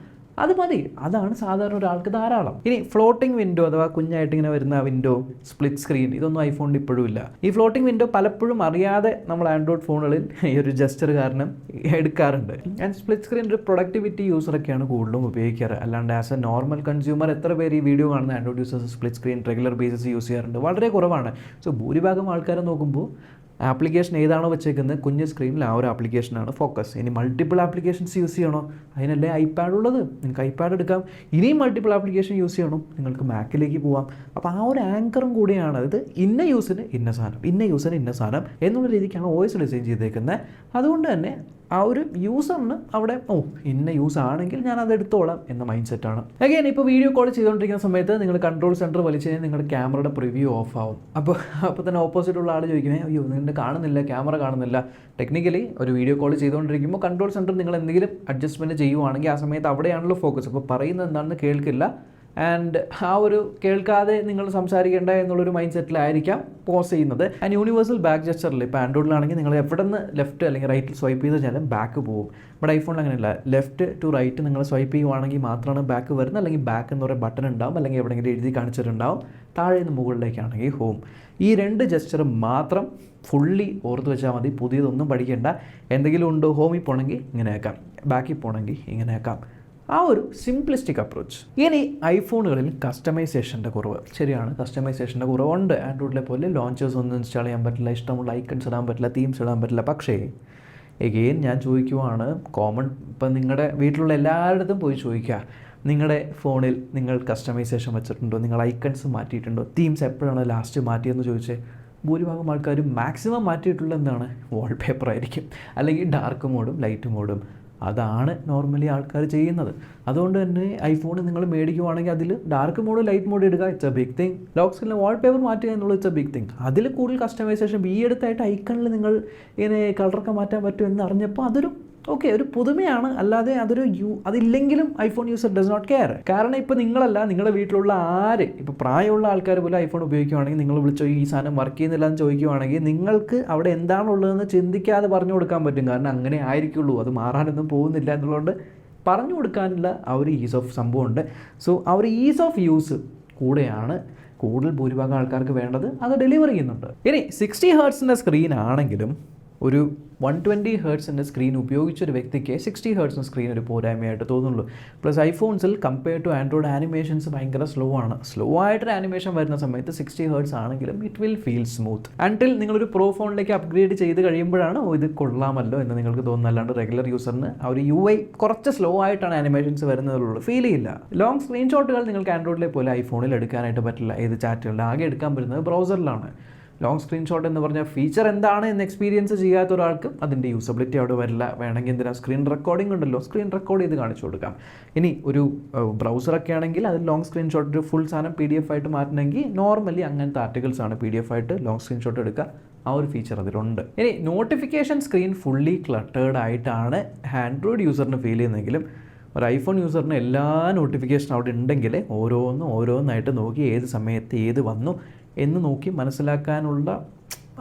അത് മതി. അതാണ് സാധാരണ ഒരാൾക്ക് ധാരാളം. ഇനി ഫ്ലോട്ടിംഗ് വിൻഡോ അഥവാ കുഞ്ഞായിട്ട് ഇങ്ങനെ വരുന്ന വിൻഡോ, സ്പ്ലിറ്റ് സ്ക്രീൻ, ഇതൊന്നും ഐഫോണിൽ ഇപ്പോഴും ഇല്ല. ഈ ഫ്ലോട്ടിംഗ് വിൻഡോ പലപ്പോഴും അറിയാതെ നമ്മൾ ആൻഡ്രോയിഡ് ഫോണുകളിൽ ഈ ഒരു ജസ്റ്റർ കാരണം എടുക്കാറുണ്ട്. ആൻഡ് സ്പ്ലിറ്റ് സ്ക്രീൻ ഒരു പ്രൊഡക്ടിവിറ്റി യൂസറൊക്കെയാണ് കൂടുതലും ഉപയോഗിക്കാറ്. അല്ലാണ്ട് ആസ് എ നോർമൽ കൺസ്യൂമർ എത്ര പേര് ഈ വീഡിയോ കാണുന്ന Android users split screen regular basis use ചെയ്യാറുണ്ട്? വളരെ കുറവാണ്. സോ ഭൂരിഭാഗം ആൾക്കാരെ നോക്കുമ്പോൾ ആപ്ലിക്കേഷൻ ഏതാണോ വെച്ചേക്കുന്നത് കുഞ്ഞ് സ്ക്രീനിൽ ആ ഒരു ആപ്ലിക്കേഷനാണ് ഫോക്കസ്. ഇനി മൾട്ടിപ്പിൾ ആപ്ലിക്കേഷൻസ് യൂസ് ചെയ്യണോ? അതിനല്ലേ ഐപാഡ് ഉള്ളത്. നിങ്ങൾക്ക് ഐപാഡ് എടുക്കാം. ഇനിയും മൾട്ടിപ്പിൾ ആപ്ലിക്കേഷൻ യൂസ് ചെയ്യണം, നിങ്ങൾക്ക് മാക്കിലേക്ക് പോവാം. അപ്പോൾ ആ ഒരു ആങ്കറും കൂടിയാണ്. അതായത് ഇന്ന യൂസിന് ഇന്ന സാധനം, ഇന്ന യൂസിന് ഇന്ന സാധനം എന്നുള്ള രീതിക്കാണ് OS ഡിസൈൻ ചെയ്തേക്കുന്നത്. അതുകൊണ്ട് തന്നെ ആ ഒരു യൂസറിന് അവിടെ ഇന്ന യൂസ് ആണെങ്കിൽ ഞാൻ അത് എടുത്തോളാം എന്ന മൈൻഡ് സെറ്റാണ്. അഗൈൻ ഇപ്പോൾ വീഡിയോ കോൾ ചെയ്തുകൊണ്ടിരിക്കുന്ന സമയത്ത് നിങ്ങൾ കൺട്രോൾ സെൻറ്റർ വലിച്ചു കഴിഞ്ഞാൽ നിങ്ങളുടെ ക്യാമറയുടെ പ്രിവ്യൂ ഓഫ് ആവും. അപ്പോൾ തന്നെ ഓപ്പോസിറ്റുള്ള ആൾ ചോദിക്കുന്നത് അയ്യോ നിങ്ങളുടെ കാണുന്നില്ല, ക്യാമറ കാണുന്നില്ല. ടെക്നിക്കലി ഒരു വീഡിയോ കോൾ ചെയ്തുകൊണ്ടിരിക്കുമ്പോൾ കൺട്രോൾ സെൻറ്റർ നിങ്ങൾ എന്തെങ്കിലും അഡ്ജസ്റ്റ്മെൻറ്റ് ചെയ്യുവാണെങ്കിൽ ആ സമയത്ത് അവിടെയാണല്ലോ ഫോക്കസ്. അപ്പോൾ പറയുന്നത് എന്താണെന്ന് കേൾക്കില്ല. ആൻഡ് ആ ഒരു കേൾക്കാതെ നിങ്ങൾ സംസാരിക്കേണ്ട എന്നുള്ളൊരു മൈൻഡ് സെറ്റിലായിരിക്കാം പോസ് ചെയ്യുന്നത്. ആൻഡ് യൂണിവേഴ്സൽ ബാക്ക് ജസ്റ്ററിൽ ഇപ്പോൾ ആൻഡ്രോയിഡിലാണെങ്കിൽ നിങ്ങൾ എവിടെ നിന്ന് ലെഫ്റ്റ് അല്ലെങ്കിൽ റൈറ്റിൽ സ്വൈപ്പ് ചെയ്ത് കഴിഞ്ഞാലും ബാക്ക് പോകും. ബട്ട് ഐഫോണിൽ അങ്ങനെയല്ല. ലെഫ്റ്റ് ടു റൈറ്റ് നിങ്ങൾ സ്വൈപ്പ് ചെയ്യുവാണെങ്കിൽ മാത്രമാണ് ബാക്ക് വരുന്നത്. അല്ലെങ്കിൽ ബാക്ക് എന്ന് പറയുന്ന ബട്ടൺ ഉണ്ടാവും, അല്ലെങ്കിൽ എവിടെയെങ്കിലും എഴുതി കാണിച്ചിട്ടുണ്ടാവും. താഴെ നിന്ന് മുകളിലേക്കാണെങ്കിൽ ഹോം. ഈ 2 ജസ്റ്റർ മാത്രം ഫുള്ളി ഓർത്ത് വെച്ചാൽ മതി. പുതിയതൊന്നും പഠിക്കേണ്ട. എന്തെങ്കിലും ഉണ്ടോ, ഹോമിൽ പോകണമെങ്കിൽ ഇങ്ങനെ ആക്കാം, ബാക്കിൽ പോകണമെങ്കിൽ ഇങ്ങനെ ആക്കാം. ആ ഒരു സിംപ്ലിസ്റ്റിക് അപ്രോച്ച്. ഇനി ഐഫോണുകളിൽ കസ്റ്റമൈസേഷൻ്റെ കുറവ്. ശരിയാണ്, കസ്റ്റമൈസേഷൻ്റെ കുറവുണ്ട്. ആൻഡ്രോയിഡിലെ പോലെ ലോഞ്ചേഴ്സ് ഒന്നും ഇൻസ്റ്റാൾ ചെയ്യാൻ പറ്റില്ല, ഇഷ്ടമുള്ള ഐക്കൺസ് ഇടാൻ പറ്റില്ല, തീംസ് ഇടാൻ പറ്റില്ല. പക്ഷേ എഗെയിൻ ഞാൻ ചോദിക്കുവാണ്, കോമൺ ഇപ്പം നിങ്ങളുടെ വീട്ടിലുള്ള എല്ലായിടത്തും പോയി ചോദിക്കുക, നിങ്ങളുടെ ഫോണിൽ നിങ്ങൾ കസ്റ്റമൈസേഷൻ വെച്ചിട്ടുണ്ടോ, നിങ്ങൾ ഐക്കൺസ് മാറ്റിയിട്ടുണ്ടോ, തീംസ് എപ്പോഴാണ് ലാസ്റ്റ് മാറ്റിയെന്ന് ചോദിച്ചേ ഭൂരിഭാഗം ആൾക്കാരും മാക്സിമം മാറ്റിയിട്ടുള്ള എന്താണ്, വാൾപേപ്പർ ആയിരിക്കും, അല്ലെങ്കിൽ ഡാർക്ക് മോഡും ലൈറ്റ് മോഡും. അതാണ് നോർമലി ആൾക്കാർ ചെയ്യുന്നത്. അതുകൊണ്ട് തന്നെ ഐഫോൺ നിങ്ങൾ മേടിക്കുവാണെങ്കിൽ അതിൽ ഡാർക്ക് മോഡ് ലൈറ്റ് മോഡ് ഇടുക, it's a big thing. Lock സ്ക്രീനിൽ വാൾപേപ്പർ മാറ്റുക എന്നുള്ളത് ഇറ്റ്സ് എ ബിഗ് തിങ്. അതിൽ കൂടുതൽ കസ്റ്റമൈസേഷൻ ഈ അടുത്തായിട്ട് ഐക്കണിൽ നിങ്ങൾ ഇങ്ങനെ കളറൊക്കെ മാറ്റാൻ പറ്റും എന്ന് അറിഞ്ഞപ്പോൾ അതൊരു ഒരു പുതുമയാണ്. അല്ലാതെ അതില്ലെങ്കിലും iPhone user does not care. കാരണം ഇപ്പോൾ നിങ്ങളല്ല, നിങ്ങളുടെ വീട്ടിലുള്ള ആര്, ഇപ്പോൾ പ്രായമുള്ള ആൾക്കാർ പോലും ഐഫോൺ ഉപയോഗിക്കുവാണെങ്കിൽ നിങ്ങൾ വിളിച്ചോ ഈ സാധനം വർക്ക് ചെയ്യുന്നില്ല എന്ന് ചോദിക്കുവാണെങ്കിൽ നിങ്ങൾക്ക് അവിടെ എന്താണുള്ളതെന്ന് ചിന്തിക്കാതെ പറഞ്ഞു കൊടുക്കാൻ പറ്റും. കാരണം അങ്ങനെ ആയിരിക്കുള്ളൂ, അത് മാറാനൊന്നും പോകുന്നില്ല എന്നുള്ളതുകൊണ്ട് പറഞ്ഞു കൊടുക്കാനുള്ള ആ ഒരു ഈസ് ഓഫ് സംഭവമുണ്ട്. സോ ആ ഒരു ഈസ് ഓഫ് യൂസ് കൂടെയാണ് കൂടുതൽ ഭൂരിഭാഗം ആൾക്കാർക്ക് വേണ്ടത്. അത് ഡെലിവർ ചെയ്യുന്നുണ്ട്. ഇനി 60 ഹെർട്സിൻ്റെ സ്ക്രീൻ ആണെങ്കിലും ഒരു 120 ഹെർട്സിൻ്റെ സ്ക്രീൻ ഉപയോഗിച്ചൊരു വ്യക്തിക്ക് 60 ഹെർട്സിൻ്റെ സ്ക്രീൻ ഒരു പോരായ്മയായിട്ട് തോന്നുള്ളൂ. പ്ലസ് ഐഫോൺസിൽ കമ്പയർ ടു ആൻഡ്രോയിഡ് ആനിമേഷൻസ് ഭയങ്കര സ്ലോ ആണ്. സ്ലോ ആയിട്ടൊരു ആനിമേഷൻ വരുന്ന സമയത്ത് 60 ഹെർട്സ് ആണെങ്കിലും it will feel smooth until നിങ്ങളൊരു പ്രോ ഫോണിലേക്ക് അപ്ഗ്രേഡ് ചെയ്ത് കഴിയുമ്പോഴാണ് ഇത് കൊള്ളാമല്ലോ എന്ന് നിങ്ങൾക്ക് തോന്നുന്നത്. അല്ലാണ്ട് റെഗുലർ യൂസറിന് ആ ഒരു UI കുറച്ച് സ്ലോ ആയിട്ടാണ് ആനിമേഷൻസ് വരുന്നതുള്ളൂ, ഫീൽ ചെയ്യില്ല. ലോങ് സ്ക്രീൻഷോട്ടുകൾ നിങ്ങൾക്ക് ആൻഡ്രോയിഡിലെ പോലെ ഐഫോണിൽ എടുക്കാനായിട്ട് പറ്റില്ല. ഏത് ചാറ്റുകളുടെ ആകെ എടുക്കാൻ പറ്റുന്നത് ബ്രൗസറിലാണ്. ലോങ് സ്ക്രീൻഷോട്ട് എന്ന് പറഞ്ഞാൽ ഫീച്ചർ എന്താണ് എന്ന് എക്സ്പീരിയൻസ് ചെയ്യാത്ത ഒരാൾക്ക് അതിൻ്റെ യൂസബിലിറ്റി അവിടെ വരില്ല. വേണമെങ്കിൽ എന്തിനാ സ്ക്രീൻ റെക്കോർഡിംഗ് ഉണ്ടല്ലോ, സ്ക്രീൻ റെക്കോർഡ് ചെയ്ത് കാണിച്ചു കൊടുക്കാം. ഇനി ഒരു ബ്രൗസറൊക്കെ ആണെങ്കിൽ അത് ലോങ് സ്ക്രീൻഷോട്ട് ഒരു ഫുൾ സാധനം PDF ആയിട്ട് മാറ്റണമെങ്കിൽ നോർമലി അങ്ങനത്തെ ആർട്ടിക്കിൾസ് ആണ് PDF ആയിട്ട് ലോങ് സ്ക്രീൻഷോട്ട് എടുക്കുക. ആ ഒരു ഫീച്ചർ അതിലുണ്ട്. ഇനി നോട്ടിഫിക്കേഷൻ സ്ക്രീൻ ഫുള്ളി ക്ലട്ടേർഡ് ആയിട്ടാണ് ആൻഡ്രോയിഡ് യൂസറിന് ഫീൽ ചെയ്യുന്നതെങ്കിലും ഒരു ഐഫോൺ യൂസറിന് എല്ലാ നോട്ടിഫിക്കേഷനും അവിടെ ഉണ്ടെങ്കിൽ ഓരോന്നായിട്ട് നോക്കി ഏത് സമയത്ത് ഏത് വന്നു എന്ന് നോക്കി മനസ്സിലാക്കാനുള്ള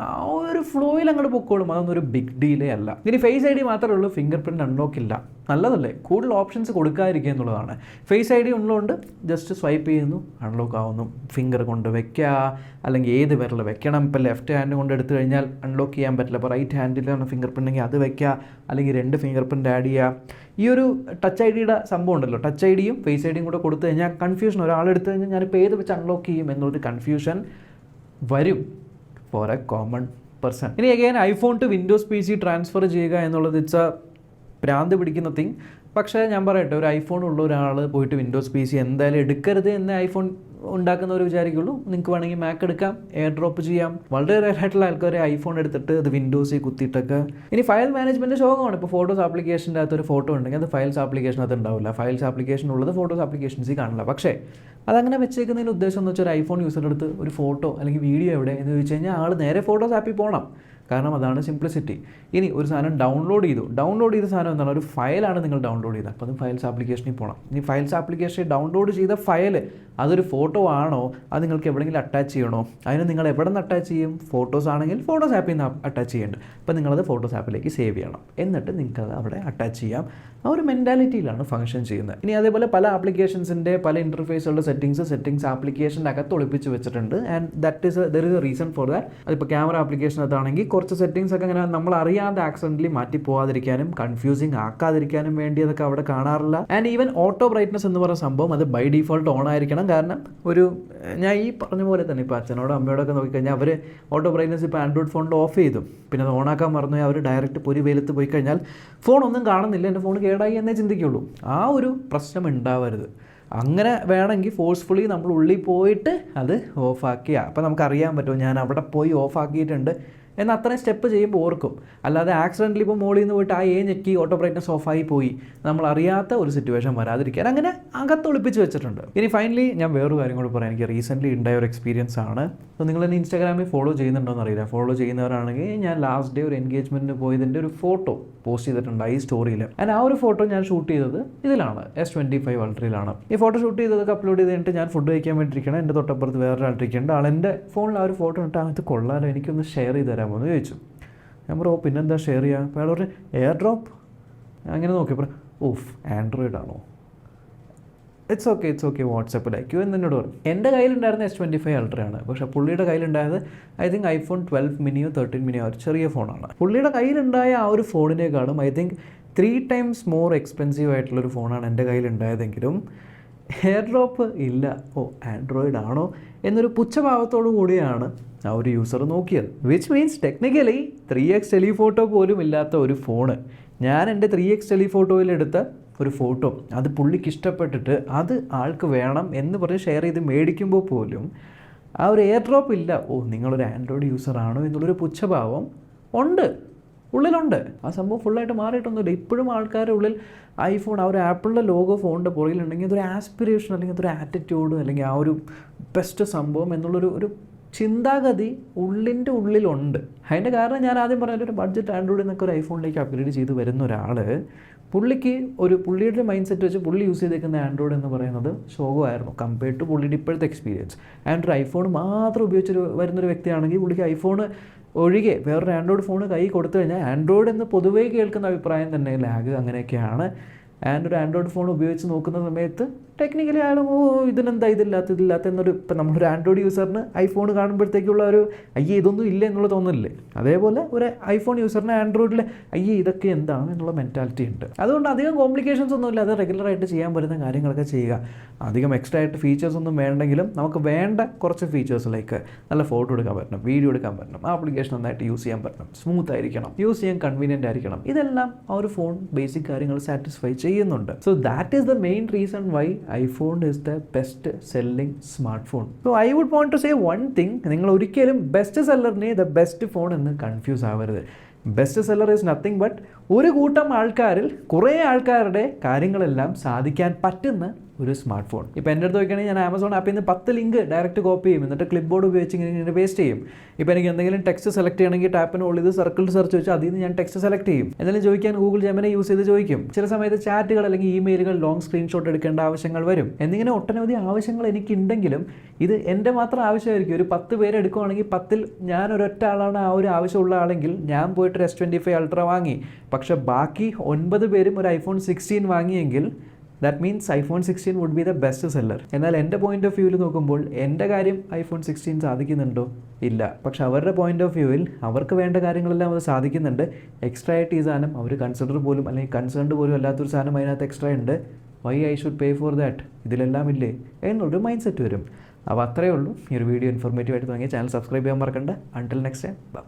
ആ ഒരു ഫ്ലോയിൽ അങ്ങോട്ട് പൊക്കോളും. അതൊന്നും ഒരു ബിഗ് ഡീലേ അല്ല. ഇനി ഫേസ് ID മാത്രമേ ഉള്ളൂ, ഫിംഗർ പ്രിൻറ്റ് അൺലോക്ക് ഇല്ല. നല്ലതല്ലേ? കൂടുതൽ ഓപ്ഷൻസ് കൊടുക്കാതിരിക്കുക എന്നുള്ളതാണ്. ഫേസ് ID ഉള്ളതുകൊണ്ട് ജസ്റ്റ് സ്വൈപ്പ് ചെയ്യുന്നു, അൺലോക്ക് ആവുന്നു. ഫിംഗർ കൊണ്ട് വെക്കുക, അല്ലെങ്കിൽ ഏത് വിരൽ വെക്കണം. ഇപ്പോൾ ലെഫ്റ്റ് ഹാൻഡ് കൊണ്ട് എടുത്തു കഴിഞ്ഞാൽ അൺലോക്ക് ചെയ്യാൻ പറ്റില്ല. അപ്പോൾ റൈറ്റ് ഹാൻഡിലാണ് ഫിംഗർ പ്രിൻ്റ് എങ്കിൽ അത് വെക്കുക, അല്ലെങ്കിൽ 2 ഫിംഗർ പ്രിൻ്റ് ആഡ് ചെയ്യുക. ഈ ഒരു ടച്ച് ID സംഭവം ഉണ്ടല്ലോ, ടച്ച് ID ഫേസ് ID കൂടെ കൊടുത്തു കഴിഞ്ഞാൽ കൺഫ്യൂഷൻ, ഒരാളെടുത്ത് കഴിഞ്ഞാൽ ഞാനിപ്പോൾ ഏത് വെച്ച് അൺലോക്ക് ചെയ്യും എന്നൊരു കൺഫ്യൂഷൻ വരും ഫോർ എ കോമൺ പേഴ്സൺ. ഇനി again iPhone to Windows PC transfer ചെയ്യുക എന്നുള്ളത് ഇറ്റ്സ് എ ഭ്രാന്ത് പിടിക്കുന്ന തിങ്. പക്ഷേ ഞാൻ പറയട്ടെ, ഒരു ഐഫോൺ ഉള്ള ഒരാൾ പോയിട്ട് വിൻഡോസ് PC എന്തായാലും എടുക്കരുത് എന്ന് ഐഫോൺ ഉണ്ടാക്കുന്നവർ വിചാരിക്കുള്ളൂ. നിങ്ങൾക്ക് വേണമെങ്കിൽ മാക്ക് എടുക്കാം, എയർ ഡ്രോപ്പ് ചെയ്യാം. വളരെ റെയർ ആയിട്ടുള്ള ആൾക്കാർ ഐഫോൺ എടുത്തിട്ട് അത് വിൻഡോസിൽ കുത്തിയിട്ടൊക്കെ. ഇനി ഫയൽ മാനേജ്മെൻറ്റ് ശോകമാണ്. ഇപ്പോൾ ഫോട്ടോസ് ആപ്ലിക്കേഷൻ്റെ അകത്ത് ഒരു ഫോട്ടോ ഉണ്ടെങ്കിൽ അത് ഫയൽസ് ആപ്ലിക്കേഷനകത്ത് ഉണ്ടാവില്ല. ഫയൽസ് ആപ്ലിക്കേഷൻ ഉള്ളത് ഫോട്ടോസ് ആപ്ലിക്കേഷൻസിൽ കാണില്ല. പക്ഷേ അതങ്ങനെ വെച്ചേക്കുന്നതിന് ഉദ്ദേശം എന്ന് വെച്ചാൽ ഒരു ഐഫോൺ യൂസറുടെ അടുത്ത് ഒരു ഫോട്ടോ അല്ലെങ്കിൽ വീഡിയോ എവിടെ എന്ന് ചോദിച്ചു കഴിഞ്ഞാൽ ആൾ നേരെ ഫോട്ടോസ് ആപ്പിൽ പോകണം. കാരണം അതാണ് സിംപ്ലിസിറ്റി. ഇനി ഒരു സാധനം ഡൗൺലോഡ് ചെയ്ത സാധനം എന്താണ്? ഒരു ഫയലാണ് നിങ്ങൾ ഡൗൺലോഡ് ചെയ്തത്, അപ്പോൾ അത് ഫയൽസ് ആപ്ലിക്കേഷനിൽ പോകണം. ഇനി ഫയൽസ് ആപ്ലിക്കേഷനിൽ ഡൗൺലോഡ് ചെയ്ത ഫയൽ അതൊരു ഫോട്ടോ ആണോ, അത് നിങ്ങൾക്ക് എവിടെയെങ്കിലും അറ്റാച്ച് ചെയ്യണോ? അതിന് നിങ്ങൾ എവിടെ നിന്ന് അറ്റാച്ച് ചെയ്യും? ഫോട്ടോസ് ആണെങ്കിൽ ഫോട്ടോസ് ആപ്പിൽ നിന്ന് അറ്റാച്ച് ചെയ്യേണ്ടത്. അപ്പോൾ നിങ്ങളത് ഫോട്ടോസ് ആപ്പിലേക്ക് സേവ് ചെയ്യണം, എന്നിട്ട് നിങ്ങൾക്കത് അവിടെ അറ്റാച്ച് ചെയ്യാം. ആ ഒരു മെൻറ്റാലിറ്റിയിലാണ് ഫംഗ്ഷൻ ചെയ്യുന്നത്. ഇനി അതേപോലെ പല ആപ്ലിക്കേഷൻസിൻ്റെ പല ഇൻ്റർഫേസുകളുടെ സെറ്റിങ്സ് ആപ്ലിക്കേഷൻ്റെ അകത്ത് ഒളിപ്പിച്ച് വെച്ചിട്ടുണ്ട്. And there is A reason for that. അതിപ്പോൾ ക്യാമറ ആപ്ലിക്കേഷനകത്താണെങ്കിൽ കുറച്ച് സെറ്റിങ്സ് ഒക്കെ ഇങ്ങനെ നമ്മൾ അറിയാതെ ആക്സിഡൻ്റലി മാറ്റി പോകാതിരിക്കാനും കൺഫ്യൂസിങ് ആക്കാതിരിക്കാനും വേണ്ടി അതൊക്കെ അവിടെ കാണാറില്ല. ആൻഡ് ഈവൻ ഓട്ടോ ബ്രൈറ്റ്നസ് എന്ന് പറയുന്ന സംഭവം അത് ബൈ ഡിഫോൾട്ട് ഓൺ ആയിരിക്കണം. കാരണം ഞാൻ ഈ പറഞ്ഞ പോലെ തന്നെ ഇപ്പോൾ അച്ഛനോടോ അമ്മയോടൊക്കെ നോക്കിക്കഴിഞ്ഞാൽ അവർ ഓട്ടോ ബ്രൈറ്റ്നസ് ഇപ്പോൾ ആൻഡ്രോയിഡ് ഫോണിൽ ഓഫ് ചെയ്തു, പിന്നെ അത് ഓണാക്കാൻ മറന്നു, അവർ ഡയറക്റ്റ് പൊരി വെയിലത്ത് പോയി കഴിഞ്ഞാൽ ഫോൺ ഒന്നും കാണുന്നില്ല, എൻ്റെ ഫോൺ കേടായി എന്നേ ചിന്തിക്കുള്ളൂ. ആ ഒരു പ്രശ്നം ഉണ്ടാവരുത്. അങ്ങനെ വേണമെങ്കിൽ ഫോഴ്സ്ഫുള്ളി നമ്മൾ ഉള്ളിൽ പോയിട്ട് അത് ഓഫാക്കുക. അപ്പോൾ നമുക്കറിയാൻ പറ്റുമോ ഞാൻ അവിടെ പോയി ഓഫാക്കിയിട്ടുണ്ട് എന്നാൽ അത്രയും സ്റ്റെപ്പ് ചെയ്യുമ്പോൾ ഓർക്കും. അല്ലാതെ ആക്സിഡൻ്റലി ഇപ്പോൾ മോളിൽ നിന്ന് പോയിട്ട് ആ ഞെക്കി ഓട്ടോ ബ്രൈറ്റ്നസ് ഓഫായി പോയി നമ്മൾ അറിയാത്ത ഒരു സിറ്റുവേഷൻ വരാതിരിക്കാൻ അങ്ങനെ അകത്തൊളിപ്പിച്ച് വെച്ചിട്ടുണ്ട്. ഇനി ഫൈനലി ഞാൻ വേറൊരു കാര്യം കൂടി പറയാം. എനിക്ക് റീസെൻ്റ്ലി ഉണ്ടായ ഒരു എക്സ്പീരിയൻസ് ആണ്. അപ്പോൾ നിങ്ങൾ എന്നെ ഇൻസ്റ്റാഗ്രാമിൽ ഫോളോ ചെയ്യുന്നുണ്ടോയെന്ന് അറിയില്ല. ഫോളോ ചെയ്യുന്നവരാണെങ്കിൽ ഞാൻ ലാസ്റ്റ് ഡേ ഒരു എൻഗേജ്മെൻറ്റിന് പോയതിൻ്റെ ഒരു ഫോട്ടോ പോസ്റ്റ് ചെയ്തിട്ടുണ്ട് ഈ സ്റ്റോറിയിൽ. ആൻഡ് ആ ഒരു ഫോട്ടോ ഞാൻ ഷൂട്ട് ചെയ്തത് ഇതിലാണ്, S25 അൾട്രയിലാണ്. ഈ ഫോട്ടോ ഷൂട്ട് ചെയ്തതൊക്കെ അപ്ലോഡ് ചെയ്ത് കഴിഞ്ഞിട്ട് ഞാൻ ഫുഡ് കഴിക്കാൻ വേണ്ടിയിരിക്കണം. എൻ്റെ തൊട്ടപ്പുറത്ത് വേറൊരാളിരിക്കുന്നുണ്ട്. ആളെൻ്റെ ഫോണിൽ ആ ഒരു ഫോട്ടോ ഇട്ട് അത് കൊള്ളാലോ, എനിക്കൊന്ന് ഷെയർ ചെയ്ത് തരാമോ എന്ന് ചോദിച്ചു. ഞാൻ പറഞ്ഞു പിന്നെന്താ ഷെയർ ചെയ്യുക. അപ്പോൾ അയാൾ പറഞ്ഞു എയർ ഡ്രോപ്പ്. അങ്ങനെ നോക്കിയപ്പോൾ ആൻഡ്രോയിഡ് ആണോ? ഇറ്റ്സ് ഓക്കെ വാട്സപ്പിൽ അയക്കൂ എന്ന് എന്നോട് പറഞ്ഞു. എൻ്റെ കയ്യിലുണ്ടായിരുന്ന S25 അൾട്രയാണ്. പക്ഷേ പുള്ളിയുടെ കയ്യിലുണ്ടായത് ഐ തിങ്ക് iPhone 12 മിനിയോ 13 മിനിയോ ഒരു ചെറിയ ഫോണാണ്. പുള്ളിയുടെ കയ്യിലുണ്ടായ ആ ഒരു ഫോണിനേക്കാളും I think 3 times more expensive ആയിട്ടുള്ളൊരു ഫോണാണ് എൻ്റെ കയ്യിലുണ്ടായതെങ്കിലും എയർ ഡ്രോപ്പ് ഇല്ല. ആൻഡ്രോയിഡ് ആണോ എന്നൊരു പുച്ഛഭാവത്തോടു കൂടിയാണ് ആ ഒരു യൂസർ നോക്കിയത്. Which means technically 3x telephoto പോലും ഇല്ലാത്ത ഒരു ഫോണ് ഞാൻ എൻ്റെ 3x ടെലിഫോട്ടോയിലെടുത്ത ഒരു ഫോട്ടോ അത് പുള്ളിക്ക് ഇഷ്ടപ്പെട്ടിട്ട് അത് ആൾക്ക് വേണം എന്ന് പറഞ്ഞ് ഷെയർ ചെയ്ത് മേടിക്കുമ്പോൾ പോലും ആ ഒരു എയർ ഡ്രോപ്പ് ഇല്ല. നിങ്ങളൊരു ആൻഡ്രോയിഡ് യൂസറാണോ എന്നുള്ളൊരു പുച്ഛഭാവം ഉള്ളിലുണ്ട്. ആ സംഭവം ഫുള്ളായിട്ട് മാറിയിട്ടൊന്നുമില്ല. ഇപ്പോഴും ആൾക്കാരുടെ ഉള്ളിൽ ഐഫോൺ ആ ഒരു ആപ്പിളിൻ്റെ ലോഗോ ഫോണിൻ്റെ പുറകിലുണ്ടെങ്കിൽ അതൊരു ആസ്പിറേഷൻ അല്ലെങ്കിൽ അതൊരു ആറ്റിറ്റ്യൂഡ് അല്ലെങ്കിൽ ആ ഒരു ബെസ്റ്റ് സംഭവം എന്നുള്ളൊരു ചിന്താഗതി ഉള്ളിൻ്റെ ഉള്ളിലുണ്ട്. അതിൻ്റെ കാരണം ഞാൻ ആദ്യം പറഞ്ഞ ഒരു ബഡ്ജറ്റ് ആൻഡ്രോയിഡിൽ നിന്നൊക്കെ ഒരു ഐഫോണിലേക്ക് അപ്ഗ്രേഡ് ചെയ്ത് വരുന്ന ഒരാൾ പുള്ളിയുടെ മൈൻഡ് സെറ്റ് വെച്ച് പുള്ളി യൂസ് ചെയ്തേക്കുന്ന ആൻഡ്രോയിഡ് എന്ന് പറയുന്നത് ശോകമായിരുന്നു കമ്പയർഡ് ടു പുള്ളിയുടെ ഇപ്പോഴത്തെ എക്സ്പീരിയൻസ്. ആൻഡ്രോയിഡ് ഐഫോൺ മാത്രം ഉപയോഗിച്ച് വരുന്നൊരു വ്യക്തിയാണെങ്കിൽ പുള്ളിക്ക് ഐഫോൺ ഒഴികെ വേറൊരു ആൻഡ്രോയിഡ് ഫോൺ കൈ കൊടുത്തു കഴിഞ്ഞാൽ ആൻഡ്രോയിഡ് എന്ന് പൊതുവേ കേൾക്കുന്ന അഭിപ്രായം തന്നെ ലാഗ് അങ്ങനെയൊക്കെയാണ്. ഒരു ആൻഡ്രോയിഡ് ഫോൺ ഉപയോഗിച്ച് നോക്കുന്ന സമയത്ത് ടെക്നിക്കലി ആയാലും ഇതില്ലാത്ത എന്നൊരു ഇപ്പം നമ്മളൊരു ആൻഡ്രോയിഡ് യൂസറിന് ഐഫോൺ കാണുമ്പോഴത്തേക്കുള്ള ഒരു ഇതൊന്നും ഇല്ല എന്നുള്ള തോന്നലില്ലേ, അതേപോലെ ഒരു ഐഫോൺ യൂസറിന് ആൻഡ്രോയിഡിൽ ഇതൊക്കെ എന്താണ് എന്നുള്ള മെൻറ്റാലിറ്റി ഉണ്ട്. അതുകൊണ്ട് അധികം കോംപ്ലിക്കേഷൻസ് ഒന്നുമില്ല. അത് റെഗുലറായിട്ട് ചെയ്യാൻ പറ്റുന്ന കാര്യങ്ങളൊക്കെ ചെയ്യുക. അധികം എക്സ്ട്രാ ആയിട്ട് ഫീച്ചേഴ്സ് ഒന്നും വേണ്ടെങ്കിലും നമുക്ക് വേണ്ട കുറച്ച് ഫീച്ചേഴ്സ് ലൈക്ക് നല്ല ഫോട്ടോ എടുക്കാൻ പറ്റണം, വീഡിയോ എടുക്കാൻ പറ്റണം, ആപ്ലിക്കേഷൻ നന്നായിട്ട് യൂസ് ചെയ്യാൻ പറ്റണം, സ്മൂത്ത് ആയിരിക്കണം, യൂസ് ചെയ്യാൻ കൺവീനിയൻ്റ് ആയിരിക്കണം. ഇതെല്ലാം ആ ഒരു ഫോൺ ബേസിക് കാര്യങ്ങൾ സാറ്റിസ്ഫൈ ചെയ്യുന്നുണ്ട്. So that is the main reason why iPhone is the best selling smartphone. So I would want to say one thing, നിങ്ങൾ ഒരിക്കലും ബെസ്റ്റ് സെല്ലറിനെ ദ ബെസ്റ്റ് ഫോൺ എന്ന് കൺഫ്യൂസ് ആവരുത്. Best seller is nothing but ഒരു കൂട്ടം ആൾക്കാരിൽ കുറേ ആൾക്കാരുടെ കാര്യങ്ങളെല്ലാം സാധിക്കാൻ പറ്റുന്ന ഒരു സ്മാർട്ട് ഫോൺ. ഇപ്പോൾ എൻ്റെ അടുത്ത് നോക്കുകയാണെങ്കിൽ ഞാൻ ആമസോൺ ആപ്പിൽ നിന്ന് 10 ലിങ്ക് ഡയറക്റ്റ് കോപ്പി ചെയ്യും, എന്നിട്ട് ക്ലിപ്പ് ബോർഡ് ഉപയോഗിച്ച് ഇങ്ങനെ പേസ്റ്റ് ചെയ്യും. ഇപ്പോൾ എനിക്ക് എന്തെങ്കിലും ടെക്സ്റ്റ് സെലക്ട് ചെയ്യണമെങ്കിൽ ടാപ്പിന് ഉള്ളിൽ ഇത് സർക്കിൾ സെർച്ച് വെച്ച് അതിൽ നിന്ന് ഞാൻ ടെക്സ്റ്റ് സെലക്ട് ചെയ്യും. എന്തെങ്കിലും ചോദിക്കാൻ ഗൂഗിൾ ജെമിനി യൂസ് ചെയ്ത് ചോദിക്കും. ചില സമയത്ത് ചാറ്റുകൾ അല്ലെങ്കിൽ ഇമെയിലുകൾ ലോങ് സ്ക്രീൻഷോട്ട് എടുക്കേണ്ട ആവശ്യങ്ങൾ വരും. എന്നിങ്ങനെ ഒട്ടനവധി ആവശ്യങ്ങൾ എനിക്കുണ്ടെങ്കിലും ഇത് എൻ്റെ മാത്രം ആവശ്യമായിരിക്കും. ഒരു 10 പേര് എടുക്കുകയാണെങ്കിൽ 10ൽ ഞാൻ ഒരൊറ്റ ആളാണ് ആ ഒരു ആവശ്യമുള്ള ആളെങ്കിൽ ഞാൻ പോയിട്ട് S25 Ultra വാങ്ങി. പക്ഷേ ബാക്കി 9 പേരും ഒരു iPhone 16 വാങ്ങിയെങ്കിൽ that means iPhone 16 would be the best seller. എന്നാൽ എൻ്റെ പോയിന്റ് ഓഫ് വ്യൂവിൽ നോക്കുമ്പോൾ എൻ്റെ കാര്യം iPhone 16 സാധിക്കുന്നുണ്ടോ? ഇല്ല. പക്ഷെ അവരുടെ പോയിന്റ് ഓഫ് വ്യൂവിൽ അവർക്ക് വേണ്ട കാര്യങ്ങളെല്ലാം അത് സാധിക്കുന്നുണ്ട്. എക്സ്ട്രാ ആയിട്ട് ഈ സാധനം അവർ കൺസിഡർ പോലും അല്ലെങ്കിൽ കൺസേൺഡ് പോലും അല്ലാത്തൊരു സാധനം അതിനകത്ത് എക്സ്ട്രാ ഉണ്ട്. Why I should pay for that? ഇതിലെല്ലാം ഇല്ലേ എന്നുള്ളൊരു മൈൻഡ് സെറ്റ് വരും. അപ്പോൾ അത്രയേ ഉള്ളൂ. ഈ ഒരു വീഡിയോ ഇൻഫോർമേറ്റീവ് ആയിട്ട് തുടങ്ങിയ ചാനൽ സബ്സ്ക്രൈബ് ചെയ്യാൻ മറക്കണ്ട. Until next time, by.